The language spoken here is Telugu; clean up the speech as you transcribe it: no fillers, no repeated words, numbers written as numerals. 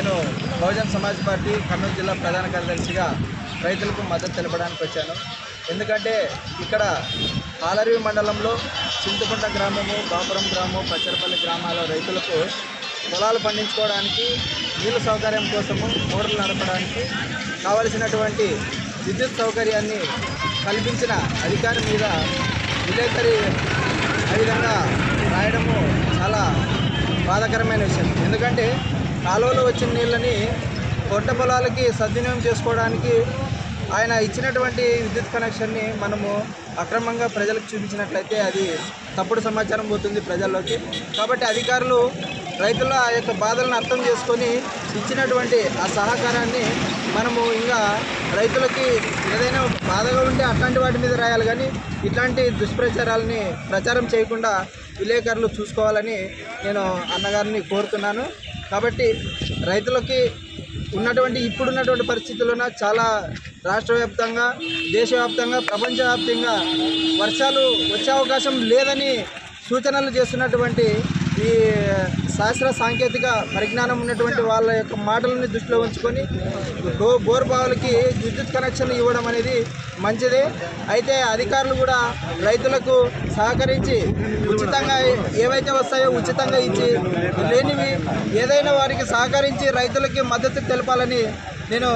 నేను బహుజన్ సమాజ్ పార్టీ కర్నూలు జిల్లా ప్రధాన కార్యదర్శిగా రైతులకు మద్దతు తెలపడానికి వచ్చాను. ఎందుకంటే ఇక్కడ ఆలరివి మండలంలో చింతకుంట గ్రామము, బాపురం గ్రామం, పచ్చరపల్లి గ్రామాల రైతులకు పొలాలు పండించుకోవడానికి నీళ్ళ సౌకర్యం కోసము మోటార్లు నడపడానికి కావలసినటువంటి విద్యుత్ సౌకర్యాన్ని కల్పించిన అధికారి మీద విలేకరి ఆ విధంగా రాయడము చాలా బాధాకరమైన విషయం. ఎందుకంటే కాలువలో వచ్చిన నీళ్ళని పంట పొలాలకి సద్వినియోగం చేసుకోవడానికి ఆయన ఇచ్చినటువంటి విద్యుత్ కనెక్షన్ని మనము అక్రమంగా ప్రజలకు చూపించినట్లయితే అది తప్పుడు సమాచారం పోతుంది ప్రజల్లోకి. కాబట్టి అధికారులు రైతుల ఆ యొక్క బాధలను అర్థం చేసుకొని ఇచ్చినటువంటి ఆ సహకారాన్ని మనము ఇంకా రైతులకి ఏదైనా బాధగా ఉంటే అట్లాంటి వాటి మీద రాయాలి, కానీ ఇట్లాంటి దుష్ప్రచారాలని ప్రచారం చేయకుండా విలేకరులు చూసుకోవాలని నేను అన్నగారిని కోరుతున్నాను. కాబట్టి రైతులకి ఇప్పుడున్నటువంటి పరిస్థితుల్లోన చాలా రాష్ట్ర వ్యాప్తంగా, దేశవ్యాప్తంగా, ప్రపంచవ్యాప్తంగా వర్షాలు వచ్చే అవకాశం లేదని సూచనలు చేస్తున్నటువంటి ఈ శాస్త్ర సాంకేతిక పరిజ్ఞానం ఉన్నటువంటి వాళ్ళ యొక్క మాటలని దృష్టిలో ఉంచుకొని బోర్ బావులకి విద్యుత్ కనెక్షన్ ఇవ్వడం అనేది మంచిదే. అయితే అధికారులు కూడా రైతులకు సహకరించి ఉచితంగా ఏవైతే వస్తాయో ఉచితంగా ఇచ్చి, లేనివి ఏదైనా వారికి సహకరించి రైతులకి మద్దతు తెలపాలని నేను